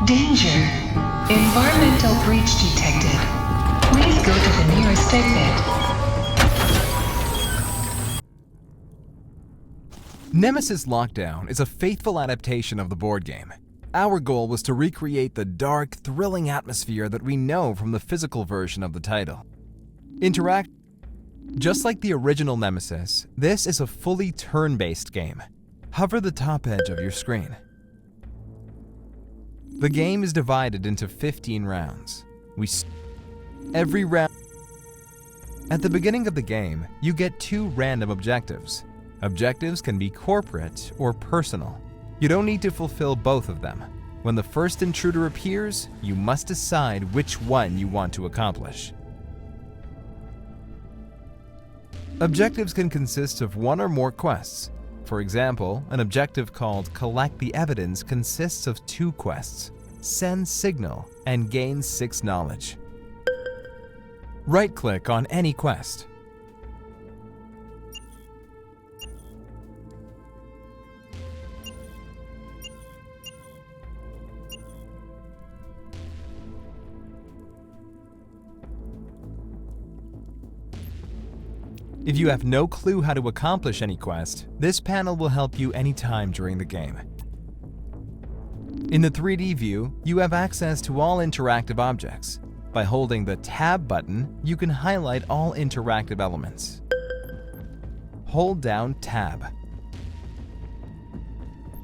Danger. Environmental breach detected. Please go to the nearest exit. Nemesis Lockdown is a faithful adaptation of the board game. Our goal was to recreate the dark, thrilling atmosphere that we know from the physical version of the title. Just like the original Nemesis, this is a fully turn-based game. Hover the top edge of your screen. The game is divided into 15 rounds. Every round. At the beginning of the game, you get 2 random objectives. Objectives can be corporate or personal. You don't need to fulfill both of them. When the first intruder appears, you must decide which one you want to accomplish. Objectives can consist of 1 or more quests. For example, an objective called Collect the Evidence consists of 2 quests: Send Signal and Gain 6 Knowledge. Right-click on any quest. If you have no clue how to accomplish any quest, this panel will help you anytime during the game. In the 3D view, you have access to all interactive objects. By holding the Tab button, you can highlight all interactive elements. Hold down Tab.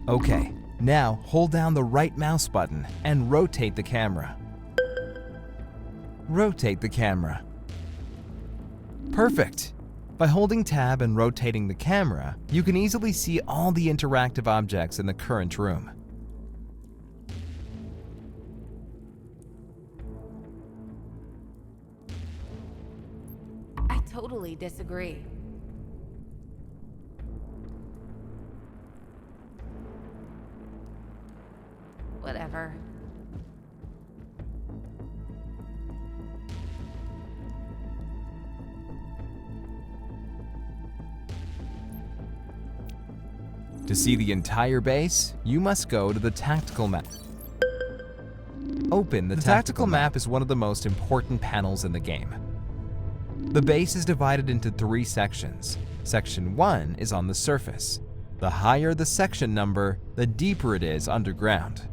Okay, now hold down the right mouse button and rotate the camera. Rotate the camera. Perfect! By holding Tab and rotating the camera, you can easily see all the interactive objects in the current room. I totally disagree. Whatever. To see the entire base, you must go to the tactical map. Open the tactical map is one of the most important panels in the game. The base is divided into 3 sections. Section 1 is on the surface. The higher the section number, the deeper it is underground.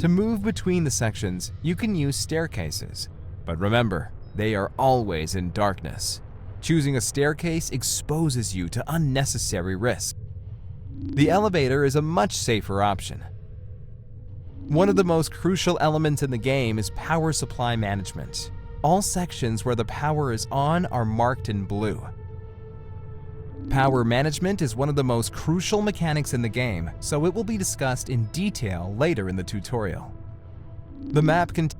To move between the sections, you can use staircases. But remember, they are always in darkness. Choosing a staircase exposes you to unnecessary risk. The elevator is a much safer option. One of the most crucial elements in the game is power supply management. All sections where the power is on are marked in blue. Power management is one of the most crucial mechanics in the game, so it will be discussed in detail later in the tutorial. The map can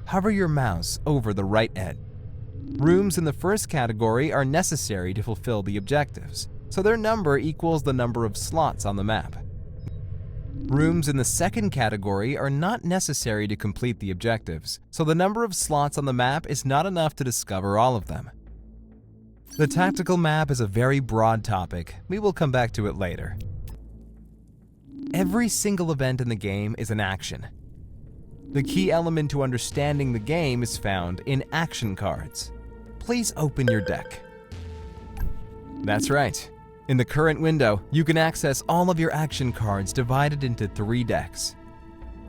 hover your mouse over the right edge. Rooms in the first category are necessary to fulfill the objectives, so their number equals the number of slots on the map. Rooms in the second category are not necessary to complete the objectives, so the number of slots on the map is not enough to discover all of them. The tactical map is a very broad topic. We will come back to it later. Every single event in the game is an action. The key element to understanding the game is found in action cards. Please open your deck. That's right. In the current window, you can access all of your action cards divided into 3 decks.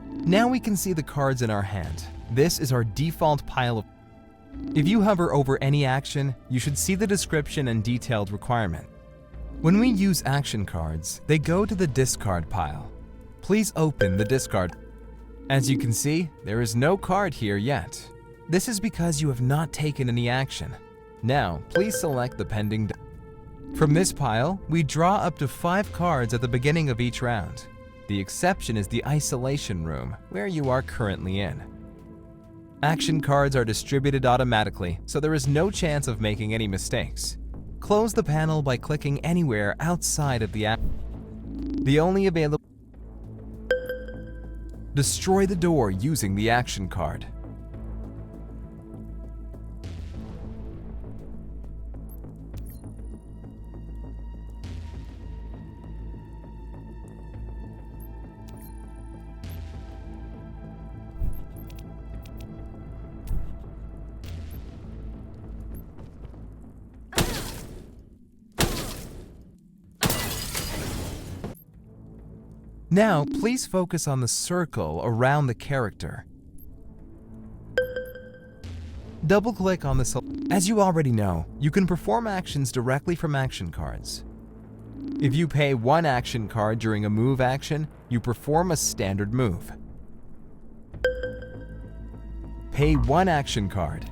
Now we can see the cards in our hand. This is our default pile of. If you hover over any action, you should see the description and detailed requirement. When we use action cards, they go to the discard pile. Please open the discard. As you can see, there is no card here yet. This is because you have not taken any action. Now, please select the pending. From this pile, we draw up to 5 cards at the beginning of each round. The exception is the isolation room, where you are currently in. Action cards are distributed automatically, so there is no chance of making any mistakes. Close the panel by clicking anywhere outside of the The only available. Destroy the door using the action card. Now, please focus on the circle around the character. Double-click on the As you already know, you can perform actions directly from action cards. If you pay one action card during a move action, you perform a standard move. Pay one action card.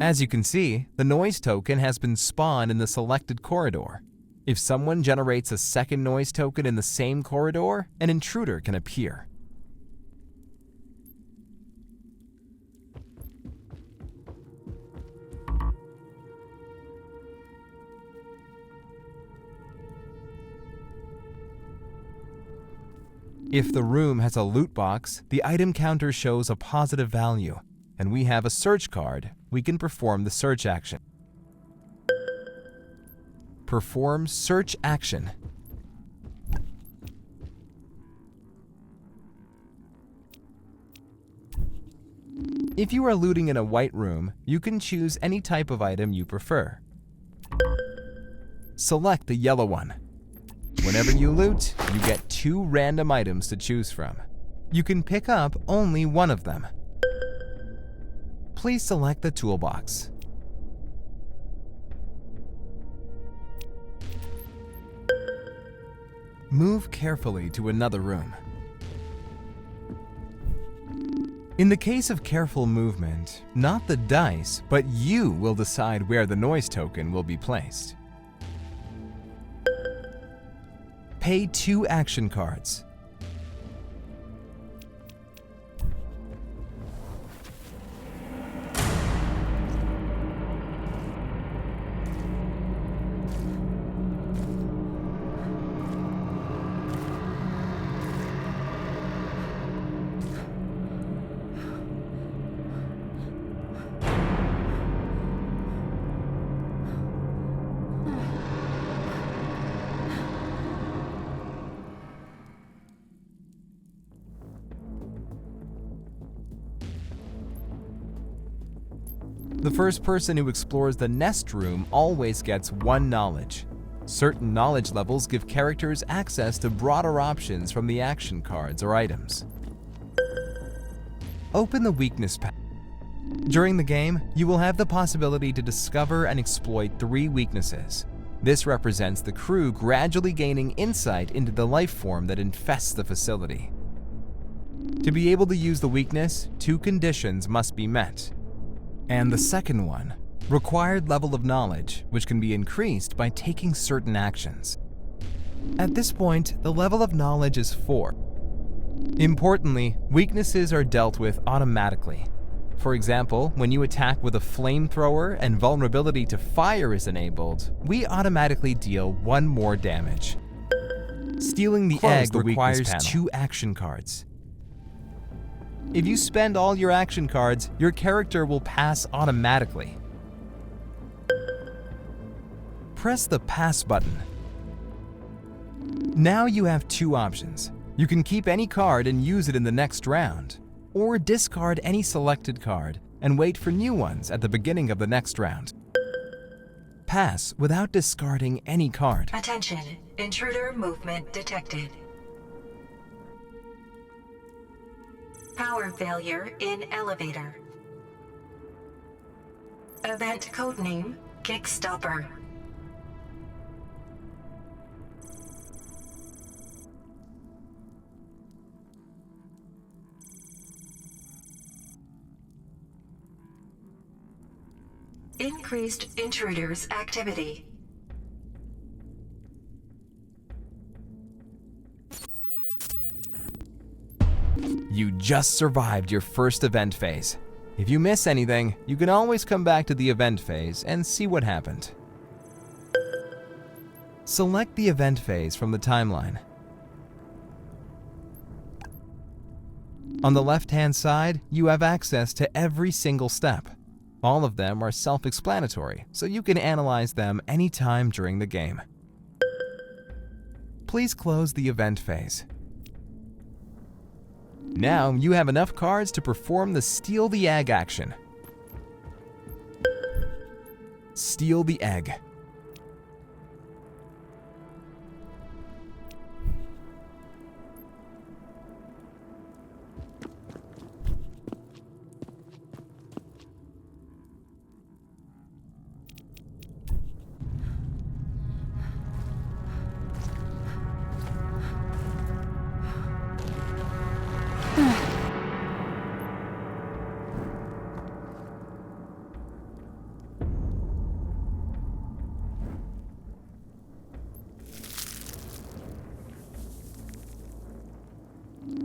As you can see, the noise token has been spawned in the selected corridor. If someone generates a second noise token in the same corridor, an intruder can appear. If the room has a loot box, the item counter shows a positive value, and we have a search card, we can perform the search action. Perform search action. If you are looting in a white room, you can choose any type of item you prefer. Select the yellow one. Whenever you loot, you get 2 random items to choose from. You can pick up only one of them. Please select the toolbox. Move carefully to another room. In the case of careful movement, not the dice, but you will decide where the noise token will be placed. Pay 2 action cards. The first person who explores the nest room always gets 1 knowledge. Certain knowledge levels give characters access to broader options from the action cards or items. Open the weakness pack. During the game, you will have the possibility to discover and exploit 3 weaknesses. This represents the crew gradually gaining insight into the life form that infests the facility. To be able to use the weakness, 2 conditions must be met. And the second one, required level of knowledge, which can be increased by taking certain actions. At this point, the level of knowledge is 4. Importantly, weaknesses are dealt with automatically. For example, when you attack with a flamethrower and vulnerability to fire is enabled, we automatically deal 1 more damage. Stealing the egg requires 2 action cards. If you spend all your action cards, your character will pass automatically. Press the pass button. Now you have 2 options. You can keep any card and use it in the next round, or discard any selected card and wait for new ones at the beginning of the next round. Pass without discarding any card. Attention, intruder movement detected. Power failure in elevator. Event codename Kickstopper. Increased intruders activity. You just survived your first event phase. If you miss anything, you can always come back to the event phase and see what happened. Select the event phase from the timeline. On the left-hand side, you have access to every single step. All of them are self-explanatory, so you can analyze them anytime during the game. Please close the event phase. Now you have enough cards to perform the Steal the Egg action. Steal the egg.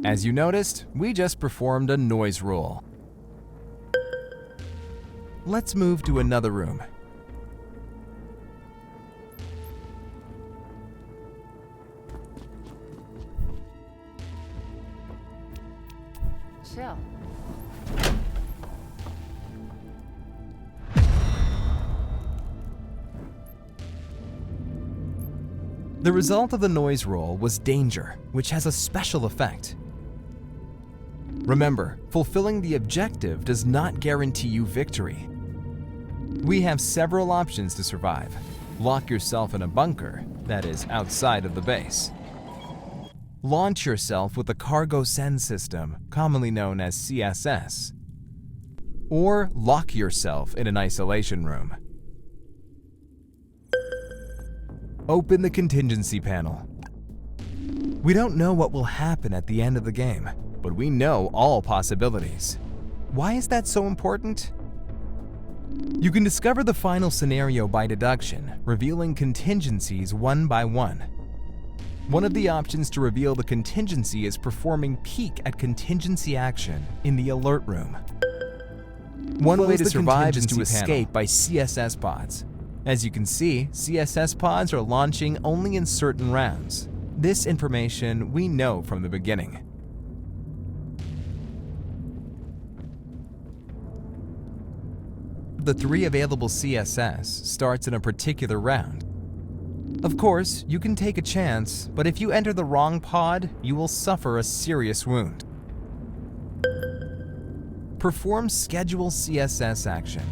As you noticed, we just performed a noise roll. Let's move to another room. Chill. The result of the noise roll was danger, which has a special effect. Remember, fulfilling the objective does not guarantee you victory. We have several options to survive. Lock yourself in a bunker, that is, outside of the base. Launch yourself with the Cargo Send system, commonly known as CSS. Or lock yourself in an isolation room. Open the contingency panel. We don't know what will happen at the end of the game, but we know all possibilities. Why is that so important? You can discover the final scenario by deduction, revealing contingencies one by one. One of the options to reveal the contingency is performing peek at contingency action in the alert room. One way to survive is to escape by CSS pods. As you can see, CSS pods are launching only in certain rounds. This information we know from the beginning. The 3 available CSS starts in a particular round. Of course, you can take a chance, but if you enter the wrong pod, you will suffer a serious wound. Perform Schedule CSS action.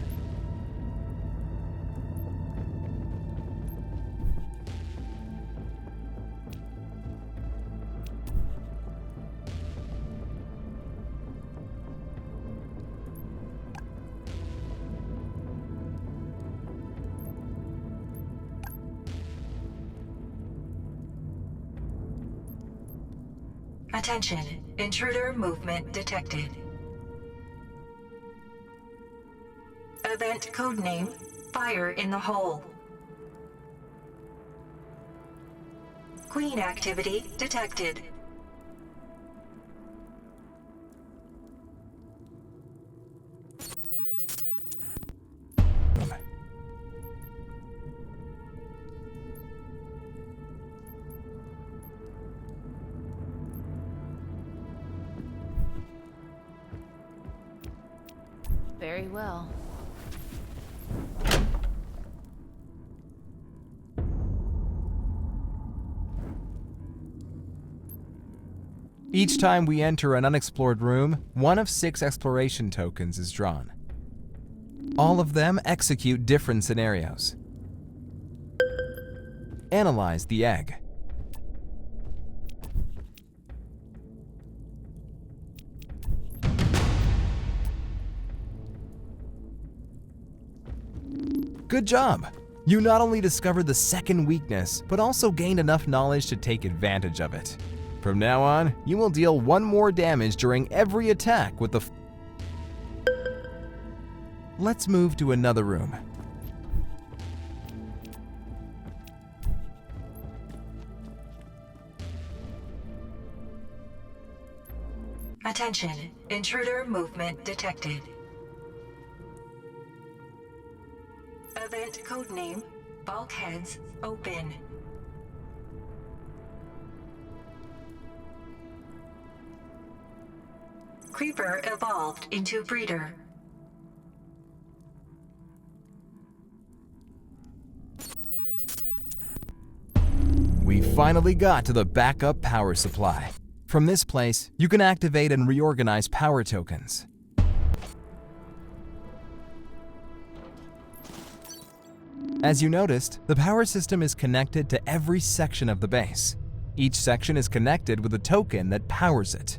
Attention, intruder movement detected. Event codename, Fire in the Hole. Queen activity detected. Very well. Each time we enter an unexplored room, one of 6 exploration tokens is drawn. All of them execute different scenarios. Analyze the egg. Good job! You not only discovered the second weakness, but also gained enough knowledge to take advantage of it. From now on, you will deal 1 more damage during every attack with the Let's move to another room. Attention, intruder movement detected. Event codename, Bulkheads open. creeper evolved into breeder. We finally got to the backup power supply. From this place, you can activate and reorganize power tokens. As you noticed, the power system is connected to every section of the base. Each section is connected with a token that powers it.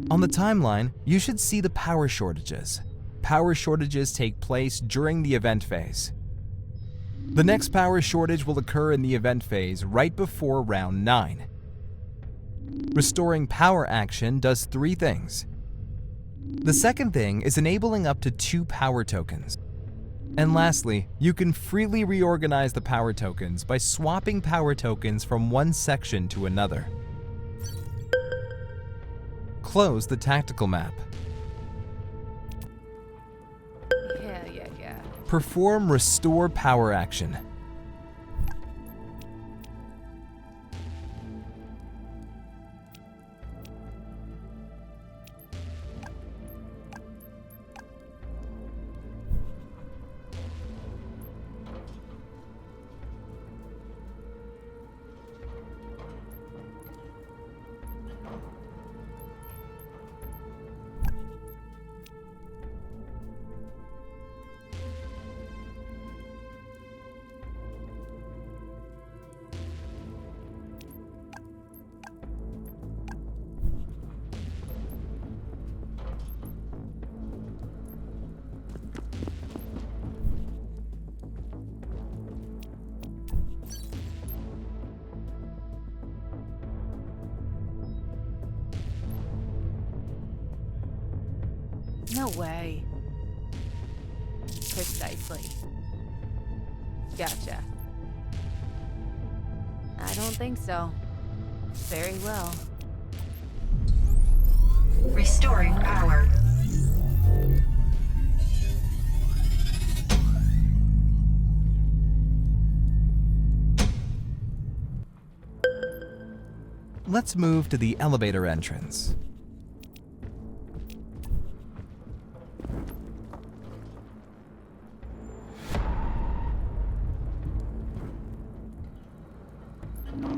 On the timeline, you should see the power shortages. Power shortages take place during the event phase. The next power shortage will occur in the event phase right before round 9. Restoring power action does 3 things. The second thing is enabling up to 2 power tokens. And lastly, you can freely reorganize the power tokens by swapping power tokens from one section to another. Close the tactical map. Yeah. Perform Restore Power action. No way. Precisely. Gotcha. I don't think so. Very well. Restoring power. Let's move to the elevator entrance.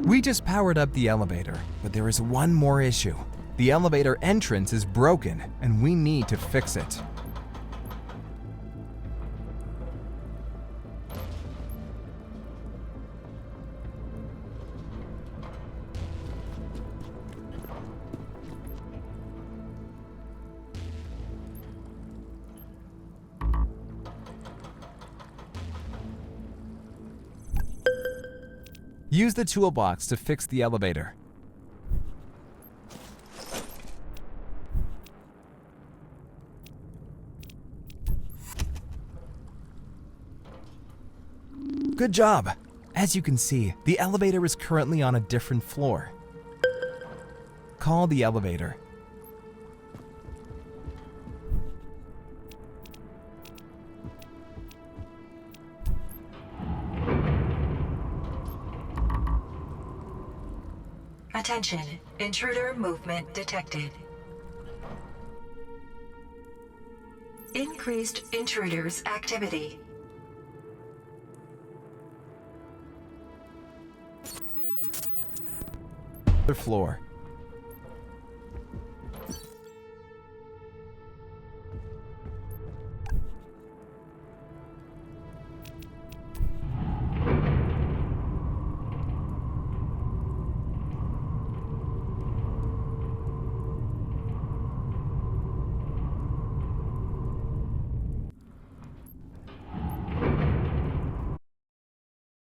We just powered up the elevator, but there is one more issue. The elevator entrance is broken, and we need to fix it. Use the toolbox to fix the elevator. Good job! As you can see, the elevator is currently on a different floor. Call the elevator. Attention, intruder movement detected. Increased intruders activity. The floor.